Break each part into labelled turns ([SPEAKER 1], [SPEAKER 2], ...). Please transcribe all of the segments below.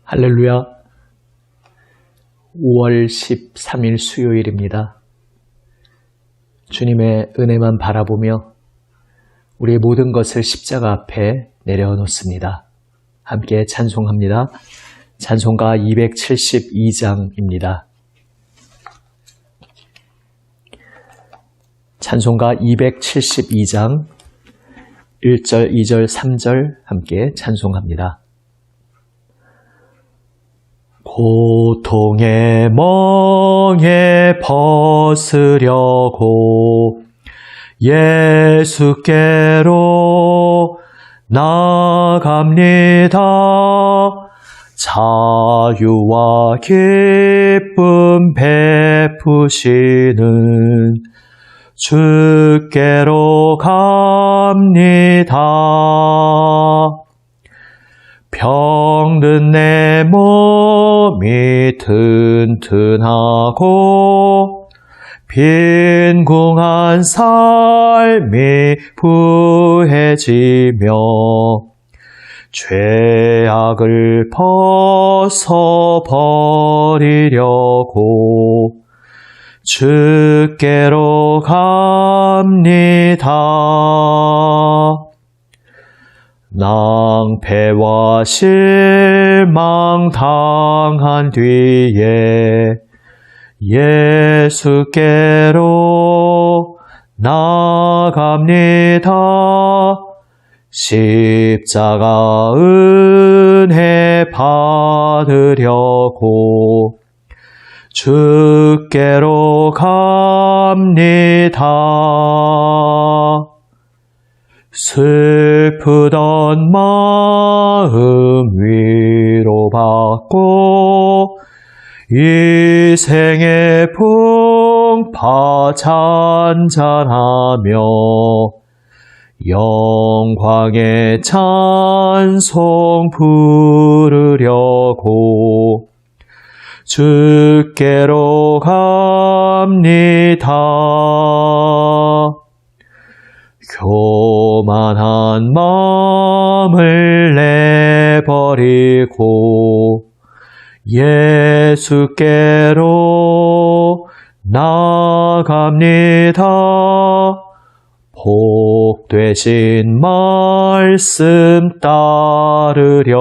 [SPEAKER 1] 할렐루야. 5월 13일 수요일입니다. 주님의 은혜만 바라보며 우리의 모든 것을 십자가 앞에 내려놓습니다. 함께 찬송합니다. 찬송가 272장입니다. 찬송가 272장 1절, 2절, 3절 함께 찬송합니다. 고통의 멍에 벗으려고 예수께로 나갑니다. 자유와 기쁨 베푸시는 주께로 갑니다. 병든 내 몸이 튼튼하고 빈궁한 삶이 부해지며 죄악을 벗어버리려고 주께로 갑니다. 낭패와 실망 당한 뒤에 예수께로 나갑니다. 십자가 은혜 받으려고 주께로 갑니다. 슬프던 마음 위로받고 이 생의 풍파 잔잔하며 영광의 찬송 부르려고 주께로 갑니다. 교만한 마음을 내버리고 예수께로 나갑니다. 복되신 말씀 따르려고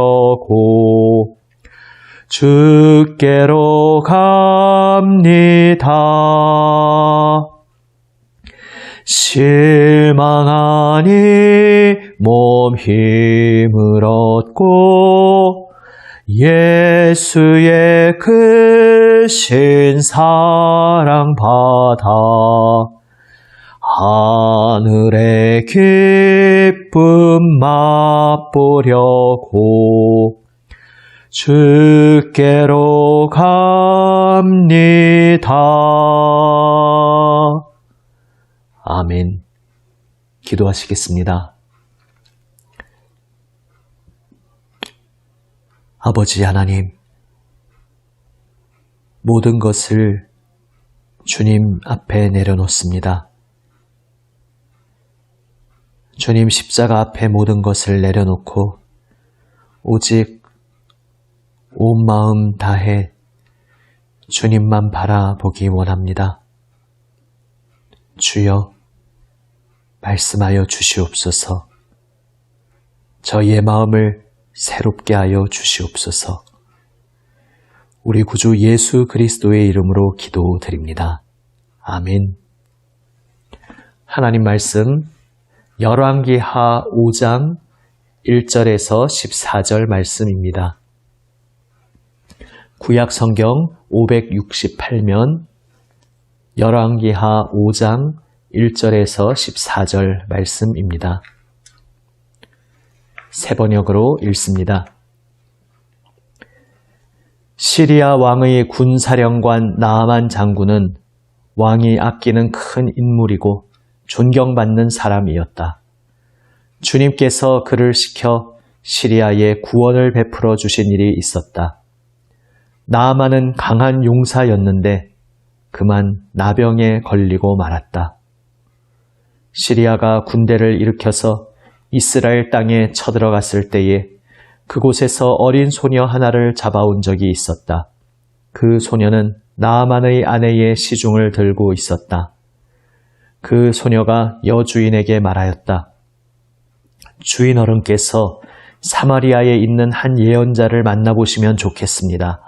[SPEAKER 1] 주께로 갑니다. 실망하니 몸 힘을 얻고 예수의 크신 사랑 받아 하늘의 기쁨 맛보려고 주께로 갑니다. 아멘. 기도하시겠습니다. 아버지 하나님, 모든 것을 주님 앞에 내려놓습니다. 주님 십자가 앞에 모든 것을 내려놓고 오직 온 마음 다해 주님만 바라보기 원합니다. 주여, 말씀하여 주시옵소서. 저희의 마음을 새롭게 하여 주시옵소서. 우리 구주 예수 그리스도의 이름으로 기도드립니다. 아멘. 하나님 말씀 열왕기하 5장 1절에서 14절 말씀입니다. 구약 성경 568면 열왕기하 5장 1절에서 14절 말씀입니다. 새 번역으로 읽습니다. 시리아 왕의 군사령관 나아만 장군은 왕이 아끼는 큰 인물이고 존경받는 사람이었다. 주님께서 그를 시켜 시리아에 구원을 베풀어 주신 일이 있었다. 나아만은 강한 용사였는데 그만 나병에 걸리고 말았다. 시리아가 군대를 일으켜서 이스라엘 땅에 쳐들어갔을 때에 그곳에서 어린 소녀 하나를 잡아온 적이 있었다. 그 소녀는 나아만의 아내의 시중을 들고 있었다. 그 소녀가 여주인에게 말하였다. 주인 어른께서 사마리아에 있는 한 예언자를 만나보시면 좋겠습니다.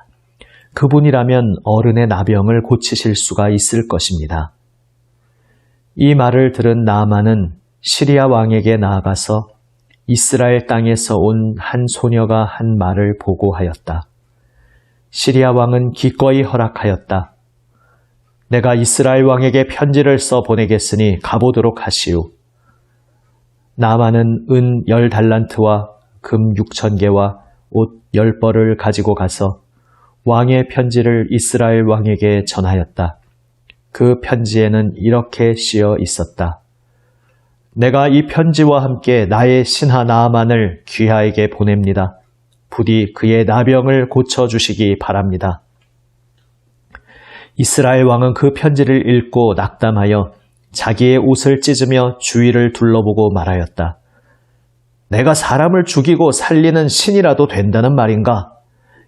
[SPEAKER 1] 그분이라면 어른의 나병을 고치실 수가 있을 것입니다. 이 말을 들은 나아만은 시리아 왕에게 나아가서 이스라엘 땅에서 온 한 소녀가 한 말을 보고하였다. 시리아 왕은 기꺼이 허락하였다. 내가 이스라엘 왕에게 편지를 써 보내겠으니 가보도록 하시오. 나아만은 은 10달란트와 금 6,000개와 옷 10벌을 가지고 가서 왕의 편지를 이스라엘 왕에게 전하였다. 그 편지에는 이렇게 쓰여 있었다. 내가 이 편지와 함께 나의 신하 나아만을 귀하에게 보냅니다. 부디 그의 나병을 고쳐주시기 바랍니다. 이스라엘 왕은 그 편지를 읽고 낙담하여 자기의 옷을 찢으며 주위를 둘러보고 말하였다. 내가 사람을 죽이고 살리는 신이라도 된다는 말인가?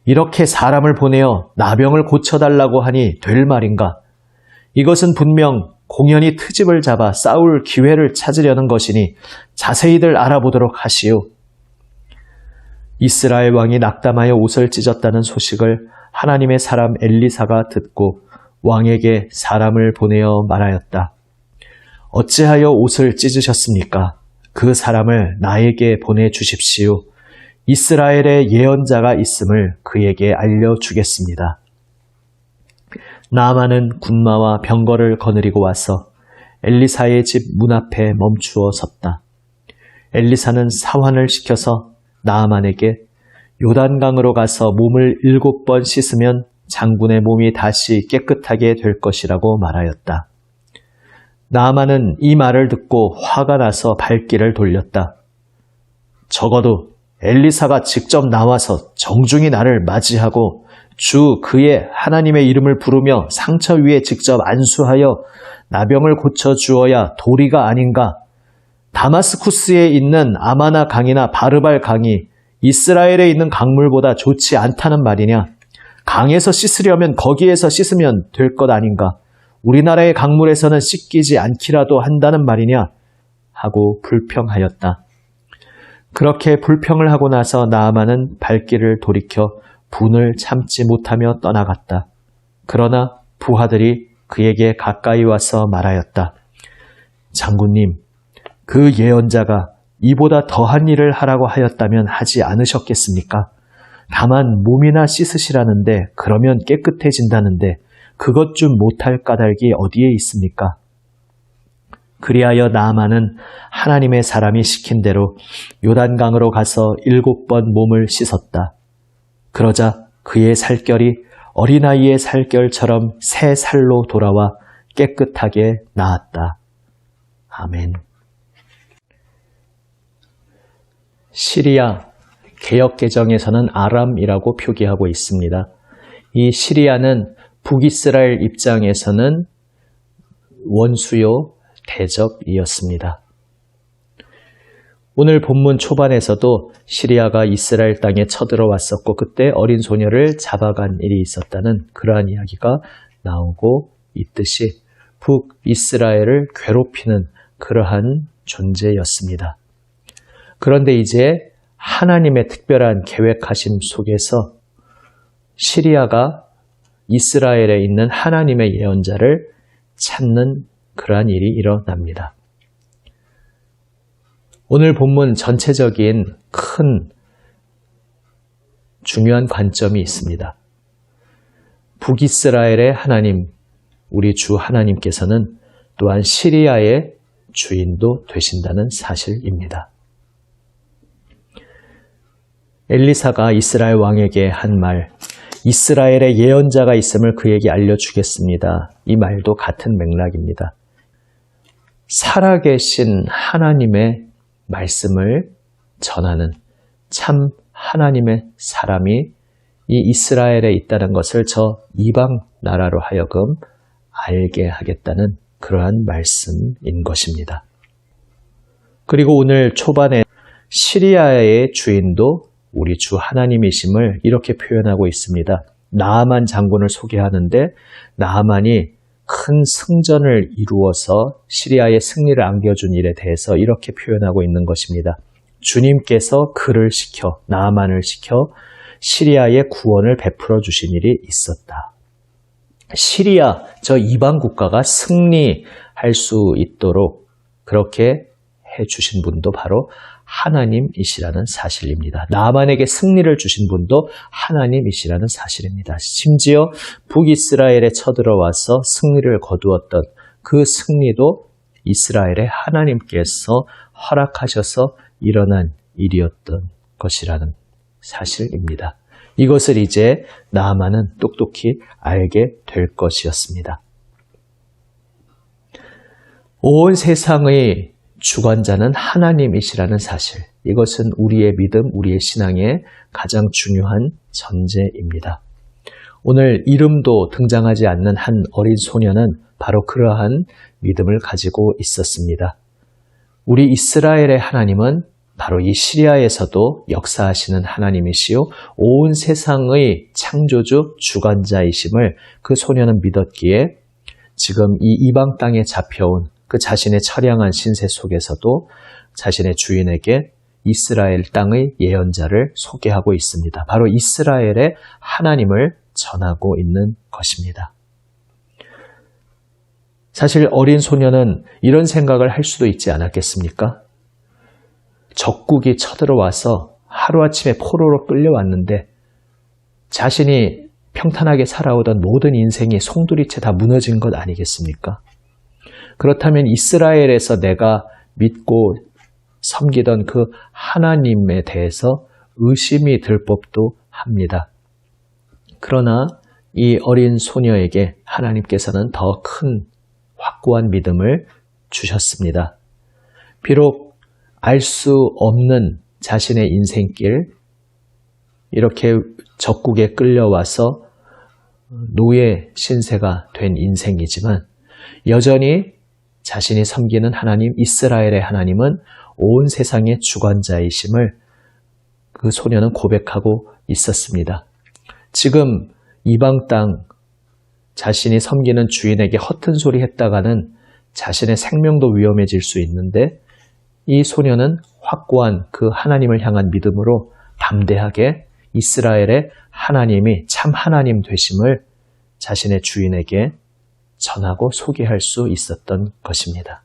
[SPEAKER 1] 이렇게 사람을 보내어 나병을 고쳐달라고 하니 될 말인가? 이것은 분명 공연히 트집을 잡아 싸울 기회를 찾으려는 것이니 자세히들 알아보도록 하시오. 이스라엘 왕이 낙담하여 옷을 찢었다는 소식을 하나님의 사람 엘리사가 듣고 왕에게 사람을 보내어 말하였다. 어찌하여 옷을 찢으셨습니까? 그 사람을 나에게 보내주십시오. 이스라엘의 예언자가 있음을 그에게 알려주겠습니다. 나아만은 군마와 병거를 거느리고 와서 엘리사의 집 문 앞에 멈추어 섰다. 엘리사는 사환을 시켜서 나아만에게 요단강으로 가서 몸을 7번 씻으면 장군의 몸이 다시 깨끗하게 될 것이라고 말하였다. 나아만은 이 말을 듣고 화가 나서 발길을 돌렸다. 적어도 엘리사가 직접 나와서 정중히 나를 맞이하고 주 그의 하나님의 이름을 부르며 상처 위에 직접 안수하여 나병을 고쳐주어야 도리가 아닌가. 다마스쿠스에 있는 아마나 강이나 바르발 강이 이스라엘에 있는 강물보다 좋지 않다는 말이냐. 강에서 씻으려면 거기에서 씻으면 될 것 아닌가. 우리나라의 강물에서는 씻기지 않기라도 한다는 말이냐 하고 불평하였다. 그렇게 불평을 하고 나서 나아만은 발길을 돌이켜 분을 참지 못하며 떠나갔다. 그러나 부하들이 그에게 가까이 와서 말하였다. 장군님, 그 예언자가 이보다 더한 일을 하라고 하였다면 하지 않으셨겠습니까? 다만 몸이나 씻으시라는데 그러면 깨끗해진다는데 그것 좀 못할 까닭이 어디에 있습니까? 그리하여 나아만은 하나님의 사람이 시킨 대로 요단강으로 가서 7번 몸을 씻었다. 그러자 그의 살결이 어린아이의 살결처럼 새 살로 돌아와 깨끗하게 나았다. 아멘. 시리아 개역개정에서는 아람이라고 표기하고 있습니다. 이 시리아는 북이스라엘 입장에서는 원수요 대적이었습니다. 오늘 본문 초반에서도 시리아가 이스라엘 땅에 쳐들어왔었고 그때 어린 소녀를 잡아간 일이 있었다는 그러한 이야기가 나오고 있듯이 북이스라엘을 괴롭히는 그러한 존재였습니다. 그런데 이제 하나님의 특별한 계획하심 속에서 시리아가 이스라엘에 있는 하나님의 예언자를 찾는 그러한 일이 일어납니다. 오늘 본문 전체적인 큰 중요한 관점이 있습니다. 북이스라엘의 하나님, 우리 주 하나님께서는 또한 시리아의 주인도 되신다는 사실입니다. 엘리사가 이스라엘 왕에게 한 말, 이스라엘의 예언자가 있음을 그에게 알려주겠습니다. 이 말도 같은 맥락입니다. 살아계신 하나님의 말씀을 전하는 참 하나님의 사람이 이 이스라엘에 있다는 것을 저 이방 나라로 하여금 알게 하겠다는 그러한 말씀인 것입니다. 그리고 오늘 초반에 시리아의 주인도 우리 주 하나님이심을 이렇게 표현하고 있습니다. 나아만 장군을 소개하는데 나아만이 큰 승전을 이루어서 시리아의 승리를 안겨준 일에 대해서 이렇게 표현하고 있는 것입니다. 주님께서 그를 시켜, 나아만을 시켜 시리아의 구원을 베풀어 주신 일이 있었다. 시리아, 저 이방 국가가 승리할 수 있도록 그렇게 해주신 분도 바로 하나님이시라는 사실입니다. 나아만에게 승리를 주신 분도 하나님이시라는 사실입니다. 심지어 북이스라엘에 쳐들어와서 승리를 거두었던 그 승리도 이스라엘의 하나님께서 허락하셔서 일어난 일이었던 것이라는 사실입니다. 이것을 이제 나아만은 똑똑히 알게 될 것이었습니다. 온 세상의 주관자는 하나님이시라는 사실, 이것은 우리의 믿음, 우리의 신앙의 가장 중요한 전제입니다. 오늘 이름도 등장하지 않는 한 어린 소녀는 바로 그러한 믿음을 가지고 있었습니다. 우리 이스라엘의 하나님은 바로 이 시리아에서도 역사하시는 하나님이시요 온 세상의 창조주 주관자이심을 그 소녀는 믿었기에 지금 이 이방 땅에 잡혀온 그 자신의 처량한 신세 속에서도 자신의 주인에게 이스라엘 땅의 예언자를 소개하고 있습니다. 바로 이스라엘의 하나님을 전하고 있는 것입니다. 사실 어린 소녀는 이런 생각을 할 수도 있지 않았겠습니까? 적국이 쳐들어와서 하루아침에 포로로 끌려왔는데 자신이 평탄하게 살아오던 모든 인생이 송두리째 다 무너진 것 아니겠습니까? 그렇다면 이스라엘에서 내가 믿고 섬기던 그 하나님에 대해서 의심이 들 법도 합니다. 그러나 이 어린 소녀에게 하나님께서는 더 큰 확고한 믿음을 주셨습니다. 비록 알 수 없는 자신의 인생길, 이렇게 적국에 끌려와서 노예 신세가 된 인생이지만 여전히 자신이 섬기는 하나님, 이스라엘의 하나님은 온 세상의 주관자이심을 그 소녀는 고백하고 있었습니다. 지금 이방 땅 자신이 섬기는 주인에게 허튼 소리 했다가는 자신의 생명도 위험해질 수 있는데 이 소녀는 확고한 그 하나님을 향한 믿음으로 담대하게 이스라엘의 하나님이 참 하나님 되심을 자신의 주인에게 전하고 소개할 수 있었던 것입니다.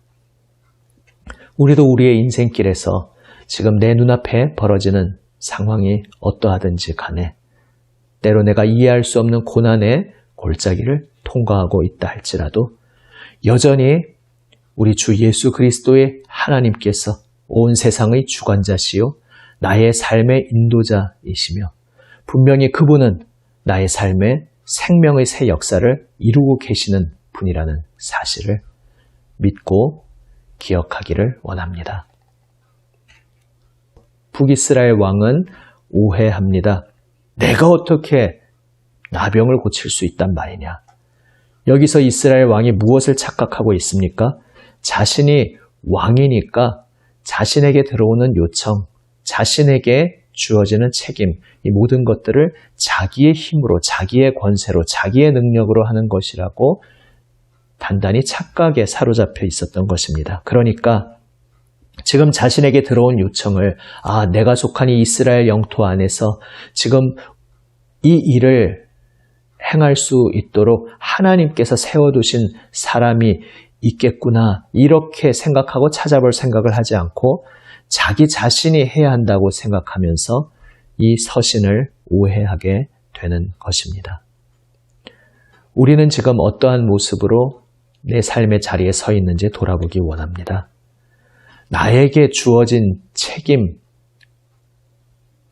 [SPEAKER 1] 우리도 우리의 인생길에서 지금 내 눈앞에 벌어지는 상황이 어떠하든지 간에 때로 내가 이해할 수 없는 고난의 골짜기를 통과하고 있다 할지라도 여전히 우리 주 예수 그리스도의 하나님께서 온 세상의 주관자시요 나의 삶의 인도자이시며 분명히 그분은 나의 삶에 생명의 새 역사를 이루고 계시는 분이라는 사실을 믿고 기억하기를 원합니다. 북이스라엘 왕은 오해합니다. 내가 어떻게 나병을 고칠 수 있단 말이냐. 여기서 이스라엘 왕이 무엇을 착각하고 있습니까? 자신이 왕이니까 자신에게 들어오는 요청, 자신에게 주어지는 책임, 이 모든 것들을 자기의 힘으로, 자기의 권세로, 자기의 능력으로 하는 것이라고 단단히 착각에 사로잡혀 있었던 것입니다. 그러니까 지금 자신에게 들어온 요청을 내가 속한 이 이스라엘 영토 안에서 지금 이 일을 행할 수 있도록 하나님께서 세워두신 사람이 있겠구나 이렇게 생각하고 찾아볼 생각을 하지 않고 자기 자신이 해야 한다고 생각하면서 이 서신을 오해하게 되는 것입니다. 우리는 지금 어떠한 모습으로 내 삶의 자리에 서 있는지 돌아보기 원합니다. 나에게 주어진 책임,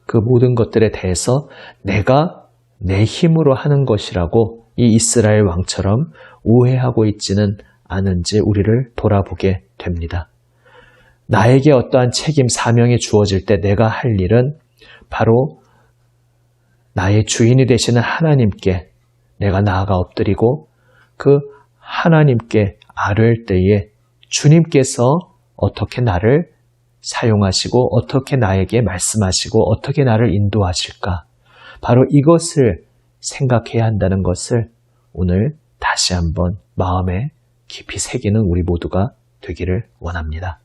[SPEAKER 1] 그 모든 것들에 대해서 내가 내 힘으로 하는 것이라고 이 이스라엘 왕처럼 오해하고 있지는 않은지 우리를 돌아보게 됩니다. 나에게 어떠한 책임, 사명이 주어질 때 내가 할 일은 바로 나의 주인이 되시는 하나님께 내가 나아가 엎드리고 그 하나님께 아뢰을 때에 주님께서 어떻게 나를 사용하시고 어떻게 나에게 말씀하시고 어떻게 나를 인도하실까? 바로 이것을 생각해야 한다는 것을 오늘 다시 한번 마음에 깊이 새기는 우리 모두가 되기를 원합니다.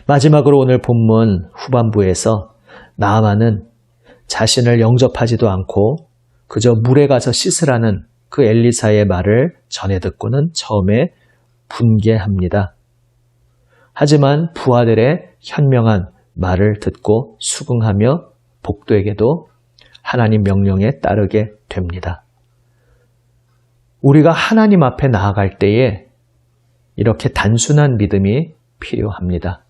[SPEAKER 1] 마지막으로 오늘 본문 후반부에서 나아만은 자신을 영접하지도 않고 그저 물에 가서 씻으라는 그 엘리사의 말을 전해 듣고는 처음에 분개합니다. 하지만 부하들의 현명한 말을 듣고 수긍하며 복도에게도 하나님 명령에 따르게 됩니다. 우리가 하나님 앞에 나아갈 때에 이렇게 단순한 믿음이 필요합니다.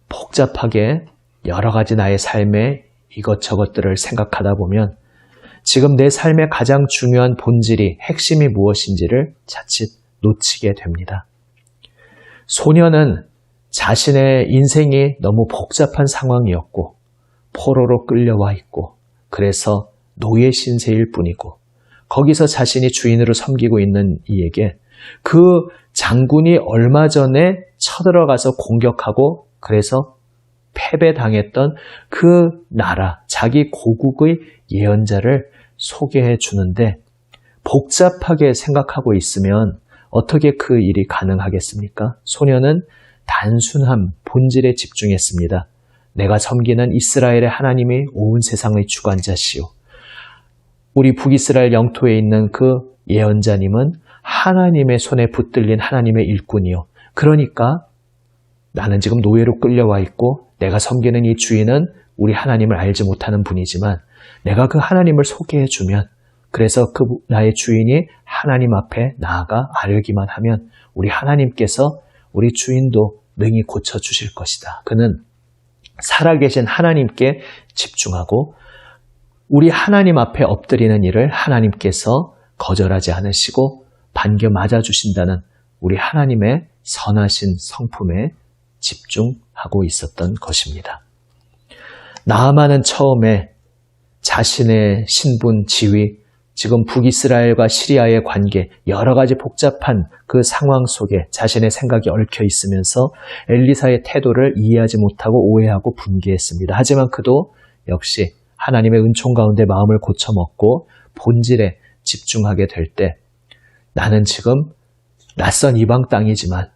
[SPEAKER 1] 복잡하게 여러 가지 나의 삶의 이것저것들을 생각하다 보면 지금 내 삶의 가장 중요한 본질이 핵심이 무엇인지를 자칫 놓치게 됩니다. 소녀는 자신의 인생이 너무 복잡한 상황이었고 포로로 끌려와 있고 그래서 노예 신세일 뿐이고 거기서 자신이 주인으로 섬기고 있는 이에게 그 장군이 얼마 전에 쳐들어가서 공격하고 그래서 패배당했던 그 나라, 자기 고국의 예언자를 소개해 주는데 복잡하게 생각하고 있으면 어떻게 그 일이 가능하겠습니까? 소녀는 단순한 본질에 집중했습니다. 내가 섬기는 이스라엘의 하나님이 온 세상의 주관자시오. 우리 북이스라엘 영토에 있는 그 예언자님은 하나님의 손에 붙들린 하나님의 일꾼이요. 그러니까 나는 지금 노예로 끌려와 있고 내가 섬기는 이 주인은 우리 하나님을 알지 못하는 분이지만 내가 그 하나님을 소개해 주면 그래서 그 나의 주인이 하나님 앞에 나아가 아뢰기만 하면 우리 하나님께서 우리 주인도 능히 고쳐주실 것이다. 그는 살아계신 하나님께 집중하고 우리 하나님 앞에 엎드리는 일을 하나님께서 거절하지 않으시고 반겨 맞아주신다는 우리 하나님의 선하신 성품에 집중하고 있었던 것입니다. 나아만은 처음에 자신의 신분, 지위, 지금 북이스라엘과 시리아의 관계, 여러 가지 복잡한 그 상황 속에 자신의 생각이 얽혀 있으면서 엘리사의 태도를 이해하지 못하고 오해하고 분개했습니다. 하지만 그도 역시 하나님의 은총 가운데 마음을 고쳐먹고 본질에 집중하게 될 때 나는 지금 낯선 이방 땅이지만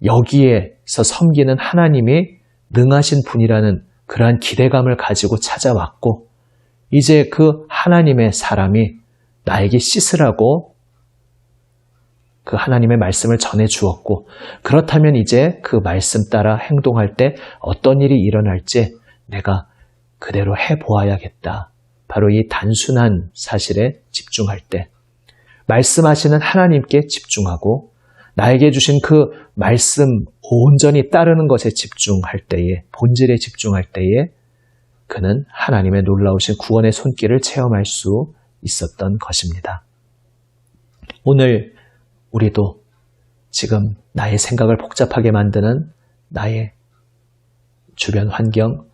[SPEAKER 1] 여기에서 섬기는 하나님이 능하신 분이라는 그러한 기대감을 가지고 찾아왔고 이제 그 하나님의 사람이 나에게 씻으라고 그 하나님의 말씀을 전해 주었고 그렇다면 이제 그 말씀 따라 행동할 때 어떤 일이 일어날지 내가 그대로 해보아야겠다. 바로 이 단순한 사실에 집중할 때 말씀하시는 하나님께 집중하고 나에게 주신 그 말씀 온전히 따르는 것에 집중할 때에 본질에 집중할 때에 그는 하나님의 놀라우신 구원의 손길을 체험할 수 있었던 것입니다. 오늘 우리도 지금 나의 생각을 복잡하게 만드는 나의 주변 환경,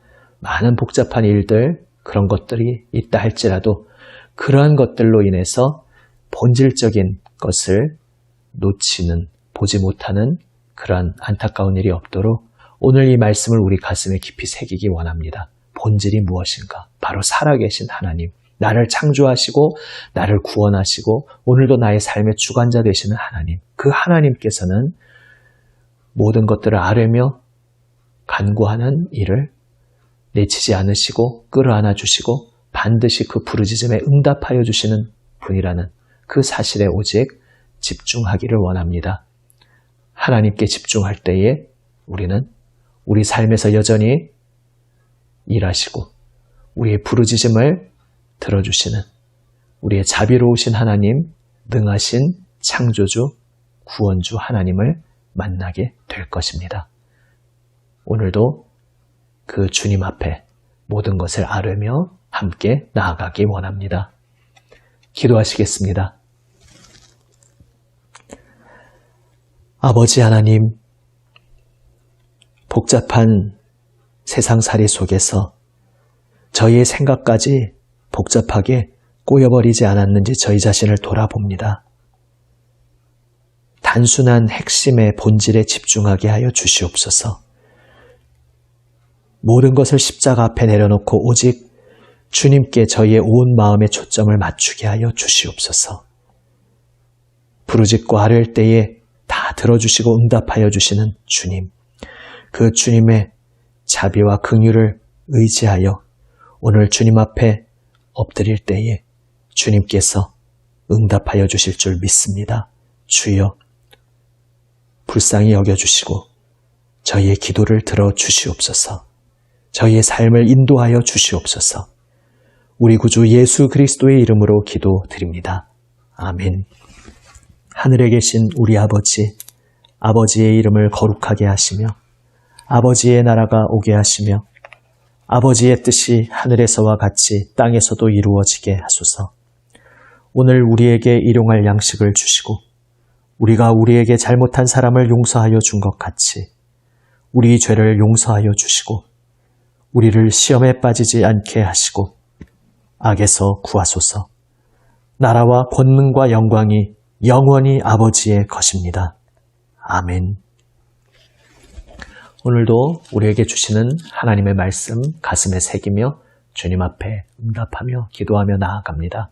[SPEAKER 1] 많은 복잡한 일들, 그런 것들이 있다 할지라도 그러한 것들로 인해서 본질적인 것을 놓치는, 보지 못하는 그러한 안타까운 일이 없도록 오늘 이 말씀을 우리 가슴에 깊이 새기기 원합니다. 본질이 무엇인가? 바로 살아계신 하나님, 나를 창조하시고 나를 구원하시고 오늘도 나의 삶의 주관자 되시는 하나님, 그 하나님께서는 모든 것들을 아뢰며 간구하는 일을 내치지 않으시고 끌어안아 주시고 반드시 그 부르짖음에 응답하여 주시는 분이라는 그 사실에 오직 집중하기를 원합니다. 하나님께 집중할 때에 우리는 우리 삶에서 여전히 일하시고 우리의 부르짖음을 들어주시는 우리의 자비로우신 하나님, 능하신 창조주, 구원주 하나님을 만나게 될 것입니다. 오늘도 그 주님 앞에 모든 것을 아뢰며 함께 나아가기 원합니다. 기도하시겠습니다. 아버지 하나님, 복잡한 세상살이 속에서 저희의 생각까지 복잡하게 꼬여버리지 않았는지 저희 자신을 돌아봅니다. 단순한 핵심의 본질에 집중하게 하여 주시옵소서. 모든 것을 십자가 앞에 내려놓고 오직 주님께 저희의 온 마음의 초점을 맞추게 하여 주시옵소서. 부르짖고 아뢰을 때에 다 들어주시고 응답하여 주시는 주님, 그 주님의 자비와 긍휼을 의지하여 오늘 주님 앞에 엎드릴 때에 주님께서 응답하여 주실 줄 믿습니다. 주여, 불쌍히 여겨주시고 저희의 기도를 들어주시옵소서. 저희의 삶을 인도하여 주시옵소서. 우리 구주 예수 그리스도의 이름으로 기도드립니다. 아멘. 하늘에 계신 우리 아버지, 아버지의 이름을 거룩하게 하시며 아버지의 나라가 오게 하시며 아버지의 뜻이 하늘에서와 같이 땅에서도 이루어지게 하소서. 오늘 우리에게 일용할 양식을 주시고 우리가 우리에게 잘못한 사람을 용서하여 준 것 같이 우리 죄를 용서하여 주시고 우리를 시험에 빠지지 않게 하시고 악에서 구하소서. 나라와 권능과 영광이 영원히 아버지의 것입니다. 아멘. 오늘도 우리에게 주시는 하나님의 말씀 가슴에 새기며 주님 앞에 응답하며 기도하며 나아갑니다.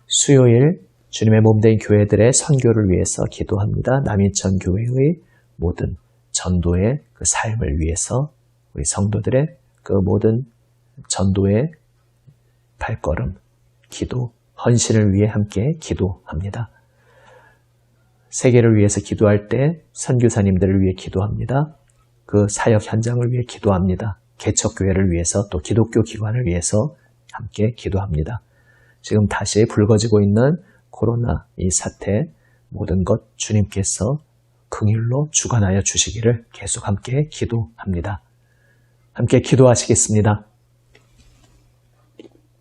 [SPEAKER 1] 수요일 주님의 몸된 교회들의 선교를 위해서 기도합니다. 남인천 교회의 모든 전도의 그 삶을 위해서 우리 성도들의 그 모든 전도의 발걸음, 기도, 헌신을 위해 함께 기도합니다. 세계를 위해서 기도할 때 선교사님들을 위해 기도합니다. 그 사역 현장을 위해 기도합니다. 개척교회를 위해서 또 기독교 기관을 위해서 함께 기도합니다. 지금 다시 불거지고 있는 코로나 이 사태 모든 것 주님께서 긍휼로 주관하여 주시기를 계속 함께 기도합니다. 함께 기도하시겠습니다.